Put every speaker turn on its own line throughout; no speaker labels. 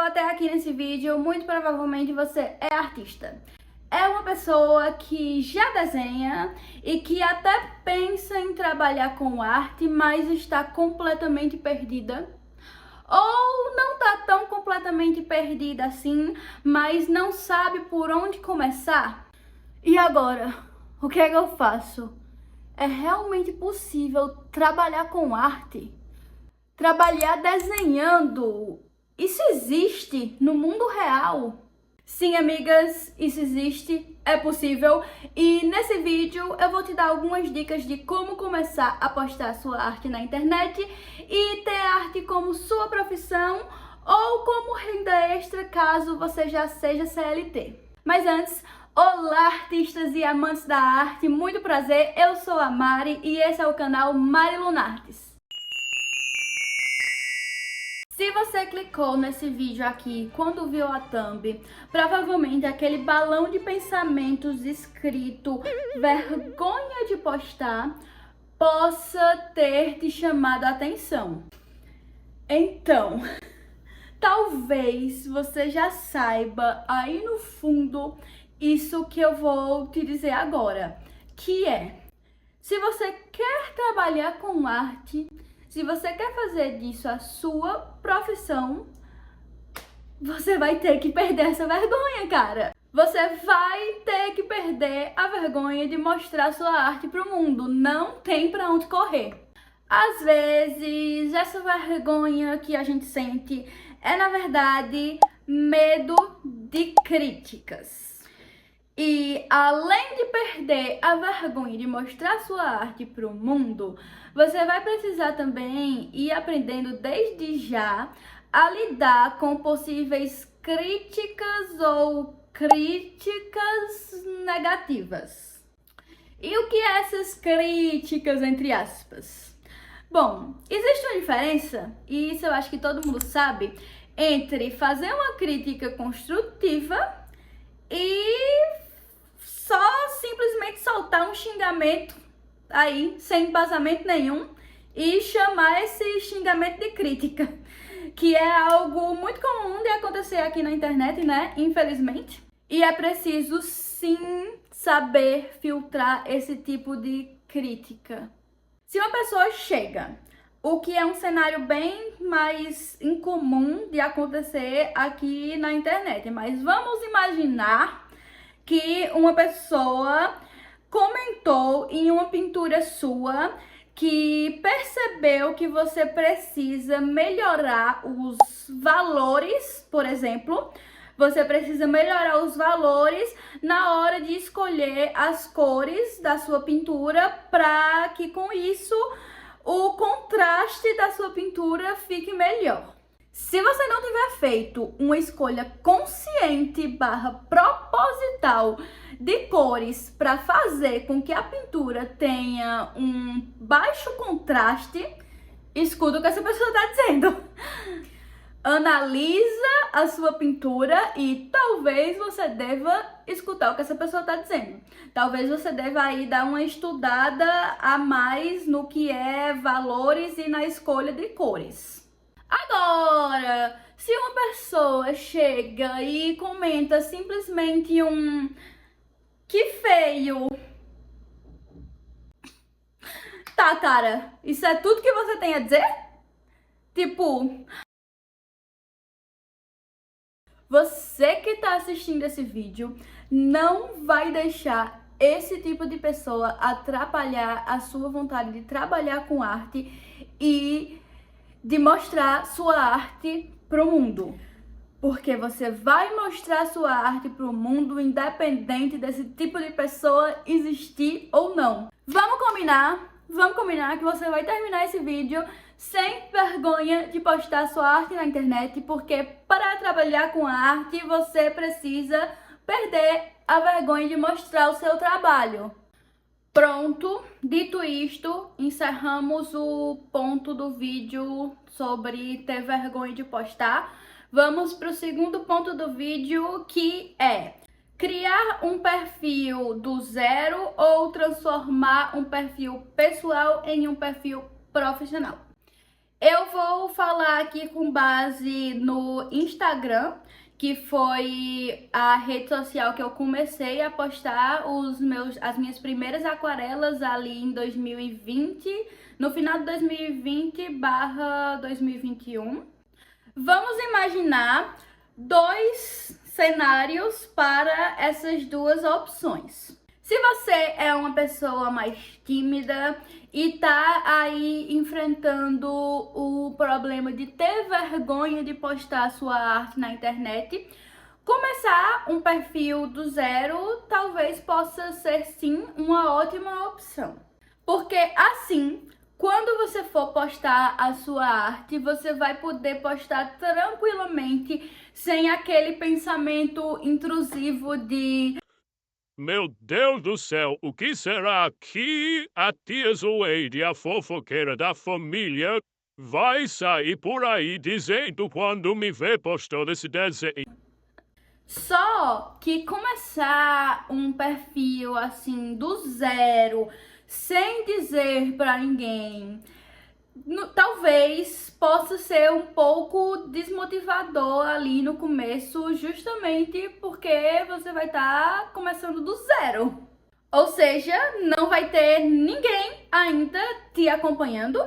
até aqui nesse vídeo, muito provavelmente você é artista. É uma pessoa que já desenha e que até pensa em trabalhar com arte, mas está completamente perdida. Ou não está tão completamente perdida assim, mas não sabe por onde começar. E agora, o que é que eu faço? É realmente possível trabalhar com arte? Trabalhar desenhando? Isso existe no mundo real? Sim, amigas, isso existe, é possível. E nesse vídeo eu vou te dar algumas dicas de como começar a postar sua arte na internet e ter arte como sua profissão ou como renda extra caso você já seja CLT. Mas antes, olá artistas e amantes da arte, muito prazer, eu sou a Mari e esse é o canal Mari Lunartes. Se você clicou nesse vídeo aqui quando viu a thumb, provavelmente aquele balão de pensamentos escrito vergonha de postar possa ter te chamado a atenção. Então, talvez você já saiba aí no fundo isso que eu vou te dizer agora, que é: se você quer trabalhar com arte, se você quer fazer disso a sua profissão, você vai ter que perder essa vergonha, cara. Você vai ter que perder a vergonha de mostrar sua arte pro mundo. Não tem pra onde correr. Às vezes, essa vergonha que a gente sente é, na verdade, medo de críticas. E além de perder a vergonha de mostrar sua arte para o mundo, você vai precisar também ir aprendendo desde já a lidar com possíveis críticas ou críticas negativas. E o que é essas críticas, entre aspas? Bom, existe uma diferença, e isso eu acho que todo mundo sabe, entre fazer uma crítica construtiva e só simplesmente soltar um xingamento aí, sem embasamento nenhum, e chamar esse xingamento de crítica, que é algo muito comum de acontecer aqui na internet, né? Infelizmente. E é preciso sim saber filtrar esse tipo de crítica. Se uma pessoa chega, o que é um cenário bem mais incomum de acontecer aqui na internet, mas vamos imaginar que uma pessoa comentou em uma pintura sua que percebeu que você precisa melhorar os valores, por exemplo. Você precisa melhorar os valores na hora de escolher as cores da sua pintura para que com isso o contraste da sua pintura fique melhor. Se você não tiver feito uma escolha consciente / proposital de cores para fazer com que a pintura tenha um baixo contraste, escuta o que essa pessoa está dizendo. Analisa a sua pintura e talvez você deva escutar o que essa pessoa está dizendo. Talvez você deva aí dar uma estudada a mais no que é valores e na escolha de cores. Agora, se uma pessoa chega e comenta simplesmente um "que feio", tá, cara, isso é tudo que você tem a dizer? Tipo, você que tá assistindo esse vídeo não vai deixar esse tipo de pessoa atrapalhar a sua vontade de trabalhar com arte e de mostrar sua arte pro mundo. Porque você vai mostrar sua arte pro mundo independente desse tipo de pessoa existir ou não. Vamos combinar que você vai terminar esse vídeo sem vergonha de postar sua arte na internet, porque para trabalhar com a arte você precisa perder a vergonha de mostrar o seu trabalho. Pronto, dito isto, encerramos o ponto do vídeo sobre ter vergonha de postar. Vamos para o segundo ponto do vídeo, que é criar um perfil do zero ou transformar um perfil pessoal em um perfil profissional. Eu vou falar aqui com base no Instagram, que foi a rede social que eu comecei a postar as minhas primeiras aquarelas ali em 2020, no final de 2020/2021. Vamos imaginar dois cenários para essas duas opções. Se você é uma pessoa mais tímida e tá aí enfrentando o problema de ter vergonha de postar sua arte na internet, começar um perfil do zero talvez possa ser sim uma ótima opção. Porque assim, quando você for postar a sua arte, você vai poder postar tranquilamente, sem aquele pensamento intrusivo de
Meu Deus do céu, o que será que a tia Zoeide, a fofoqueira da família, vai sair por aí dizendo quando me vê postando esse desenho?
Só que começar um perfil assim do zero, sem dizer pra ninguém, talvez possa ser um pouco desmotivador ali no começo, justamente porque você vai estar começando do zero. Ou seja, não vai ter ninguém ainda te acompanhando,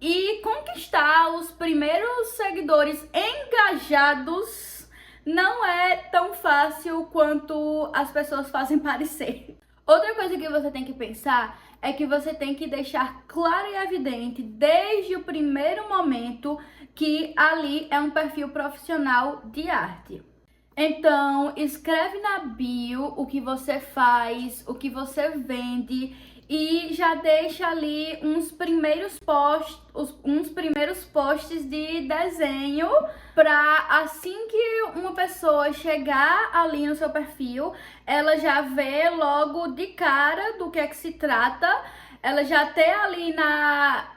e conquistar os primeiros seguidores engajados não é tão fácil quanto as pessoas fazem parecer. Outra coisa que você tem que pensar é que você tem que deixar claro e evidente desde o primeiro momento que ali é um perfil profissional de arte. Então, escreve na bio o que você faz, o que você vende, e já deixa ali uns primeiros posts de desenho para assim que uma pessoa chegar ali no seu perfil, ela já vê logo de cara do que é que se trata, ela já tem ali na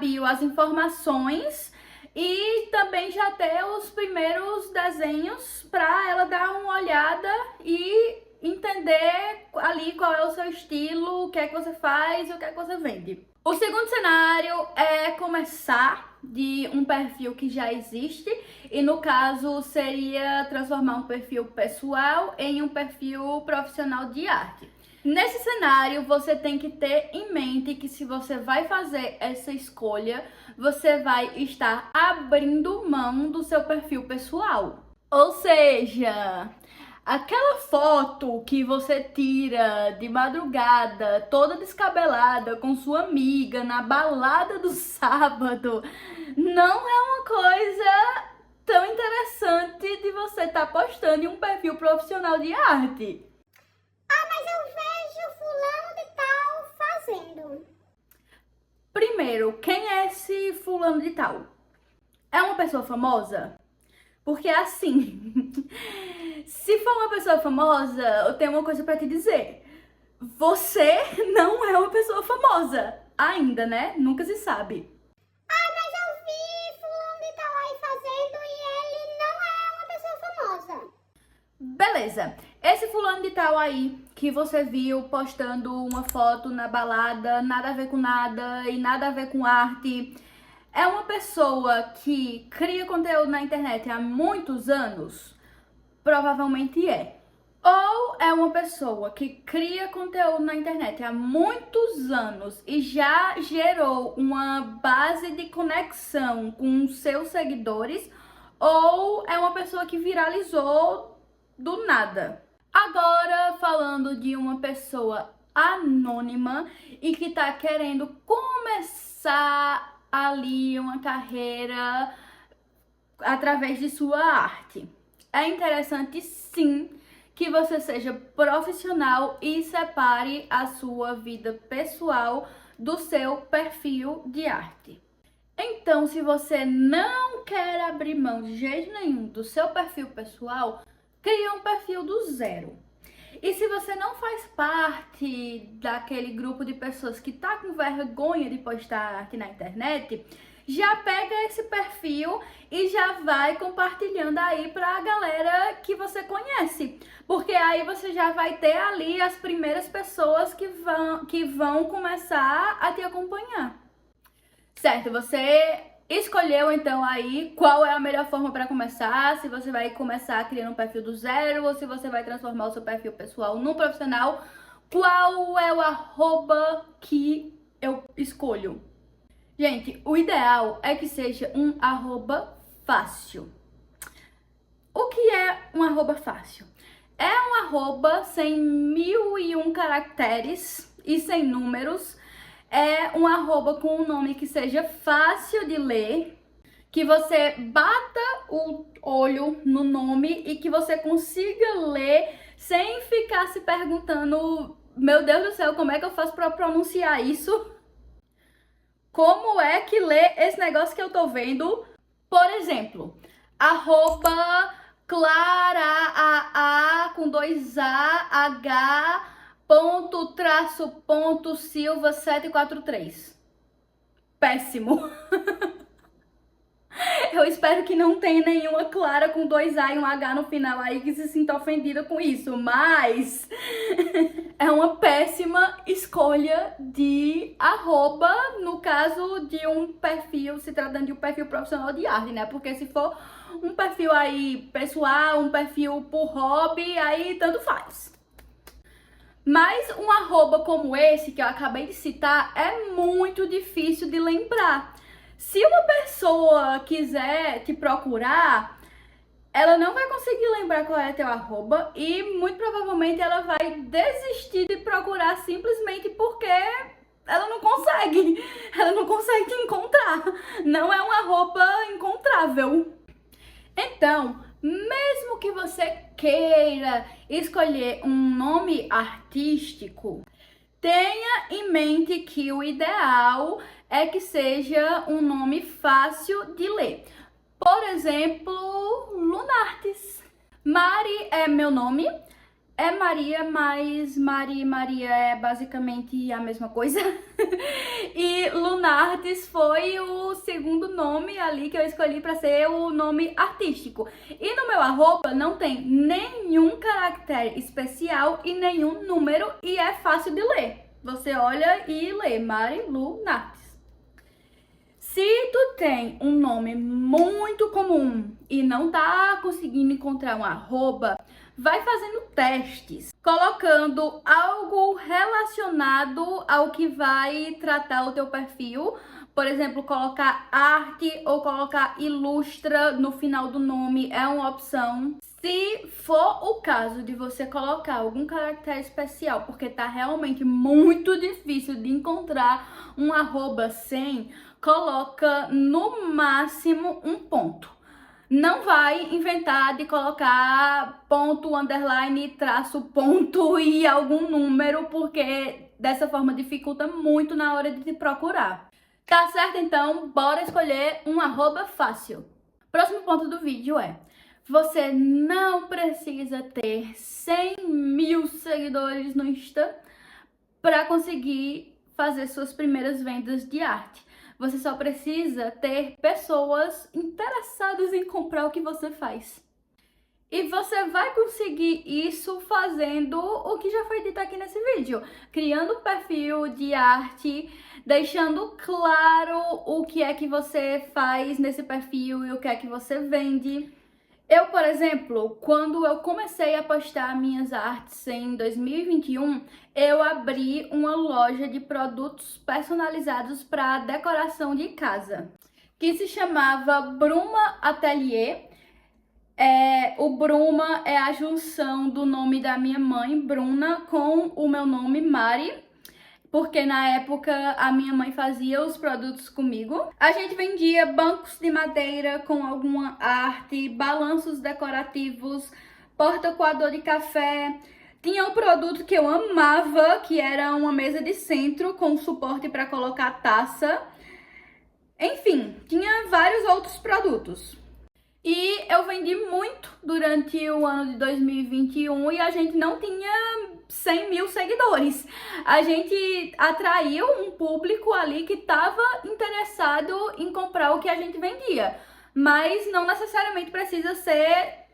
bio as informações e também já ter os primeiros desenhos para ela dar uma olhada e entender ali qual é o seu estilo, o que é que você faz e o que é que você vende. O segundo cenário é começar de um perfil que já existe, e no caso seria transformar um perfil pessoal em um perfil profissional de arte. Nesse cenário, você tem que ter em mente que se você vai fazer essa escolha, você vai estar abrindo mão do seu perfil pessoal. Ou seja, aquela foto que você tira de madrugada, toda descabelada, com sua amiga na balada do sábado, não é uma coisa tão interessante de você estar postando em um perfil profissional de arte.
Mas eu vejo fulano de tal fazendo.
Primeiro, quem é esse fulano de tal? É uma pessoa famosa? Porque assim, se for uma pessoa famosa, eu tenho uma coisa pra te dizer. Você não é uma pessoa famosa ainda, né? Nunca se sabe.
Mas eu vi fulano de tal aí fazendo e ele não é uma pessoa famosa.
Beleza, esse fulano de tal aí que você viu postando uma foto na balada, nada a ver com nada e nada a ver com arte, é uma pessoa que cria conteúdo na internet há muitos anos? Provavelmente é. Ou é uma pessoa que cria conteúdo na internet há muitos anos e já gerou uma base de conexão com seus seguidores, ou é uma pessoa que viralizou do nada. Agora, falando de uma pessoa anônima e que tá querendo começar ali uma carreira através de sua arte. É interessante sim que você seja profissional e separe a sua vida pessoal do seu perfil de arte. Então, se você não quer abrir mão de jeito nenhum do seu perfil pessoal, cria um perfil do zero. E se você não faz parte daquele grupo de pessoas que tá com vergonha de postar arte na internet, já pega esse perfil e já vai compartilhando aí pra galera que você conhece. Porque aí você já vai ter ali as primeiras pessoas que vão começar a te acompanhar. Certo, você Escolheu então aí qual é a melhor forma para começar, se você vai começar criando um perfil do zero ou se você vai transformar o seu perfil pessoal num profissional, qual é o arroba que eu escolho? Gente, o ideal é que seja um arroba fácil. O que é um arroba fácil? É um arroba sem 1001 caracteres e sem números. É um arroba com um nome que seja fácil de ler, que você bata o olho no nome e que você consiga ler sem ficar se perguntando, meu Deus do céu, como é que eu faço para pronunciar isso? Como é que lê esse negócio que eu tô vendo? Por exemplo, arroba Clara com 2A, H, ponto, traço, ponto, Silva 743. Péssimo. Eu espero que não tenha nenhuma Clara com 2A e um H no final aí que se sinta ofendida com isso, mas é uma péssima escolha de arroba no caso de um perfil, se tratando de um perfil profissional de arte, né? Porque se for um perfil aí pessoal, um perfil por hobby, aí tanto faz. Mas um arroba como esse que eu acabei de citar é muito difícil de lembrar. Se uma pessoa quiser te procurar, ela não vai conseguir lembrar qual é teu arroba e muito provavelmente ela vai desistir de procurar simplesmente porque ela não consegue te encontrar. Não é um arroba encontrável. Então, mesmo que você queira escolher um nome artístico, tenha em mente que o ideal é que seja um nome fácil de ler. Por exemplo, Lunartes. Mari é meu nome, é Maria, mas Mari e Maria é basicamente a mesma coisa. E Lunartes foi o segundo nome ali que eu escolhi para ser o nome artístico. E no meu arroba não tem nenhum caractere especial e nenhum número e é fácil de ler. Você olha e lê Mari Lunartes. Se tu tem um nome muito comum e não tá conseguindo encontrar um arroba, vai fazendo testes, colocando algo relacionado ao que vai tratar o teu perfil. Por exemplo, colocar arte ou colocar ilustra no final do nome é uma opção. Se for o caso de você colocar algum caractere especial, porque tá realmente muito difícil de encontrar um arroba sem, coloca no máximo um ponto. Não vai inventar de colocar ponto, underline, traço, ponto e algum número, porque dessa forma dificulta muito na hora de te procurar. Tá certo? Então, bora escolher um arroba fácil. Próximo ponto do vídeo é: você não precisa ter 100 mil seguidores no Insta para conseguir fazer suas primeiras vendas de arte. Você só precisa ter pessoas interessadas em comprar o que você faz. E você vai conseguir isso fazendo o que já foi dito aqui nesse vídeo. Criando um perfil de arte, deixando claro o que é que você faz nesse perfil e o que é que você vende. Eu, por exemplo, quando eu comecei a postar minhas artes em 2021, eu abri uma loja de produtos personalizados para decoração de casa, que se chamava Bruma Atelier. O Bruma é a junção do nome da minha mãe, Bruna, com o meu nome, Mari, porque na época a minha mãe fazia os produtos comigo. A gente vendia bancos de madeira com alguma arte, balanços decorativos, porta-coador de café. Tinha um produto que eu amava, que era uma mesa de centro com suporte para colocar taça. Enfim, tinha vários outros produtos. E eu vendi muito durante o ano de 2021 e a gente não tinha 100 mil seguidores. A gente atraiu um público ali que estava interessado em comprar o que a gente vendia. Mas não necessariamente precisa ser,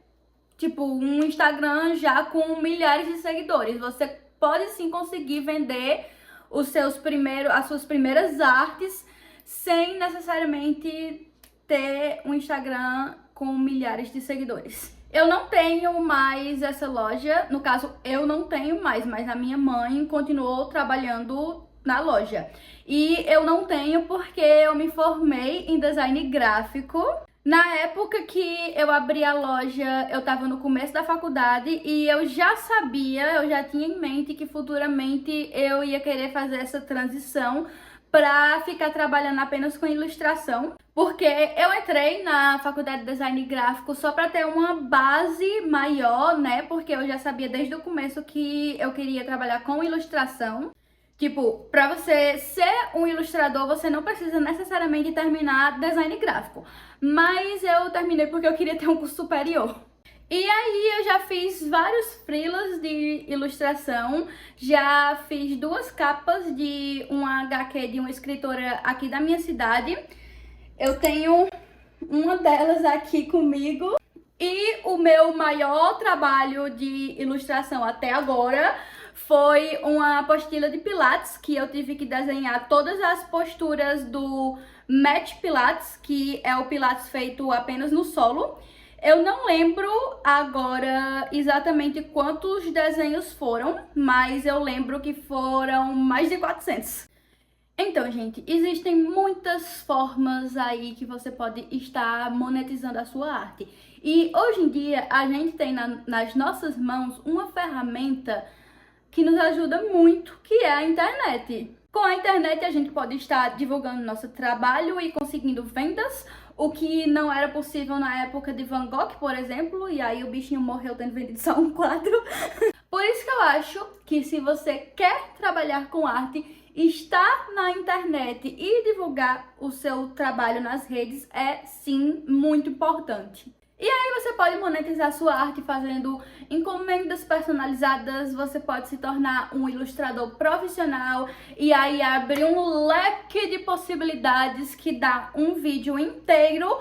tipo, um Instagram já com milhares de seguidores. Você pode sim conseguir vender as suas primeiras artes sem necessariamente ter um Instagram com milhares de seguidores. Eu não tenho mais essa loja, no caso eu não tenho mais, mas a minha mãe continuou trabalhando na loja. E eu não tenho porque eu me formei em design gráfico. Na época que eu abri a loja, eu tava no começo da faculdade e eu já sabia, eu já tinha em mente que futuramente eu ia querer fazer essa transição pra ficar trabalhando apenas com ilustração, porque eu entrei na faculdade de design gráfico só pra ter uma base maior, né? Porque eu já sabia desde o começo que eu queria trabalhar com ilustração. Tipo, pra você ser um ilustrador, você não precisa necessariamente terminar design gráfico. Mas eu terminei porque eu queria ter um curso superior. E aí eu já fiz vários freelas de ilustração, já fiz 2 capas de uma HQ de uma escritora aqui da minha cidade. Eu tenho uma delas aqui comigo. E o meu maior trabalho de ilustração até agora foi uma apostila de Pilates, que eu tive que desenhar todas as posturas do Match Pilates, que é o Pilates feito apenas no solo. Eu não lembro agora exatamente quantos desenhos foram, mas eu lembro que foram mais de 400. Então, gente, existem muitas formas aí que você pode estar monetizando a sua arte. E hoje em dia a gente tem nas nossas mãos uma ferramenta que nos ajuda muito, que é a internet. Com a internet a gente pode estar divulgando nosso trabalho e conseguindo vendas, o que não era possível na época de Van Gogh, por exemplo, e aí o bichinho morreu tendo vendido só um quadro. Por isso que eu acho que se você quer trabalhar com arte, estar na internet e divulgar o seu trabalho nas redes é sim muito importante. E aí você pode monetizar sua arte fazendo encomendas personalizadas, você pode se tornar um ilustrador profissional e aí abrir um leque de possibilidades que dá um vídeo inteiro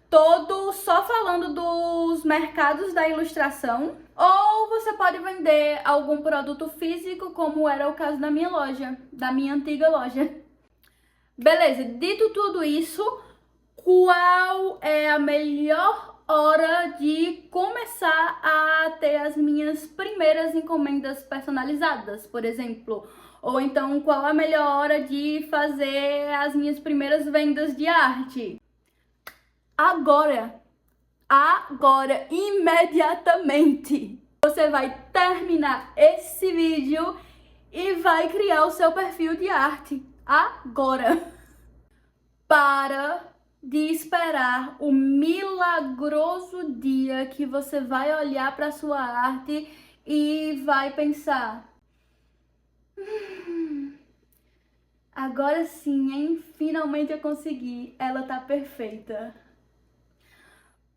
todo só falando dos mercados da ilustração. Ou você pode vender algum produto físico, como era o caso da minha loja, da minha antiga loja. Beleza, dito tudo isso, qual é a melhor hora de começar a ter as minhas primeiras encomendas personalizadas, por exemplo? Ou então, qual a melhor hora de fazer as minhas primeiras vendas de arte? Agora, imediatamente. Você vai terminar esse vídeo e vai criar o seu perfil de arte. Agora. Para de esperar o milagroso dia que você vai olhar para sua arte e vai pensar: agora sim, hein? Finalmente eu consegui. Ela tá perfeita.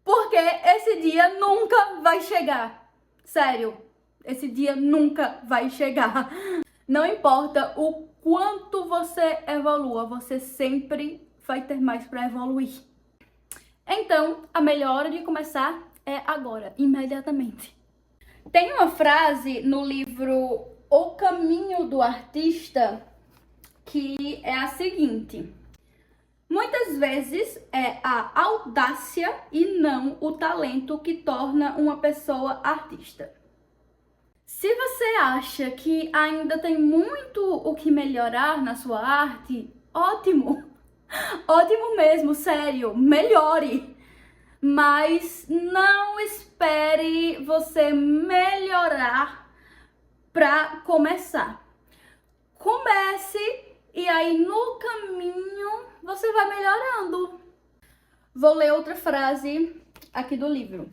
Porque esse dia nunca vai chegar. Sério, esse dia nunca vai chegar. Não importa o quanto você evolua, você sempre vai ter mais para evoluir. Então, a melhor hora de começar é agora, imediatamente. Tem uma frase no livro O Caminho do Artista que é a seguinte: muitas vezes é a audácia e não o talento que torna uma pessoa artista. Se você acha que ainda tem muito o que melhorar na sua arte, ótimo! Ótimo mesmo, sério, melhore! Mas não espere você melhorar para começar. Comece e aí no caminho você vai melhorando. Vou ler outra frase aqui do livro.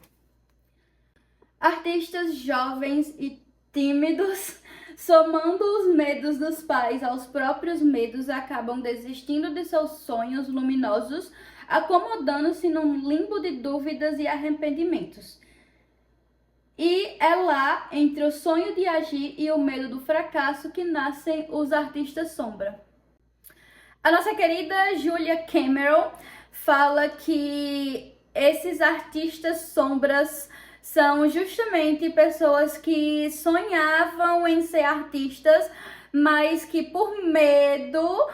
Artistas jovens e tímidos, somando os medos dos pais aos próprios medos, acabam desistindo de seus sonhos luminosos, acomodando-se num limbo de dúvidas e arrependimentos. E é lá, entre o sonho de agir e o medo do fracasso, que nascem os artistas sombra. A nossa querida Julia Cameron fala que esses artistas sombras são justamente pessoas que sonhavam em ser artistas, mas que por medo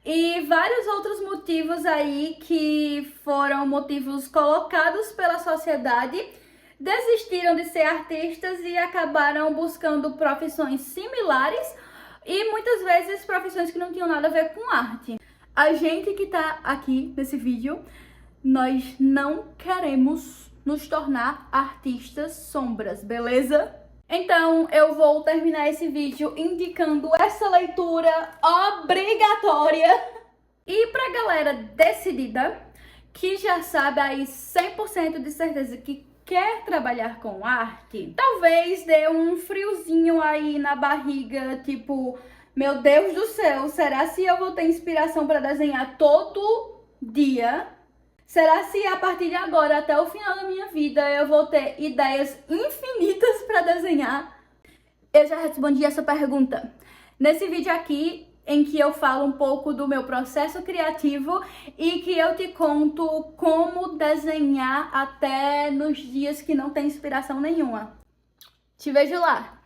e vários outros motivos aí que foram motivos colocados pela sociedade, desistiram de ser artistas e acabaram buscando profissões similares e muitas vezes profissões que não tinham nada a ver com arte. A gente que tá aqui nesse vídeo, nós não queremos nos tornar artistas sombras, beleza? Então eu vou terminar esse vídeo indicando essa leitura obrigatória. E pra galera decidida, que já sabe aí 100% de certeza que quer trabalhar com arte, talvez dê um friozinho aí na barriga, tipo, meu Deus do céu, será se eu vou ter inspiração para desenhar todo dia? Será se a partir de agora até o final da minha vida eu vou ter ideias infinitas para desenhar? Eu já respondi essa pergunta nesse vídeo aqui, em que eu falo um pouco do meu processo criativo e que eu te conto como desenhar até nos dias que não tem inspiração nenhuma. Te vejo lá!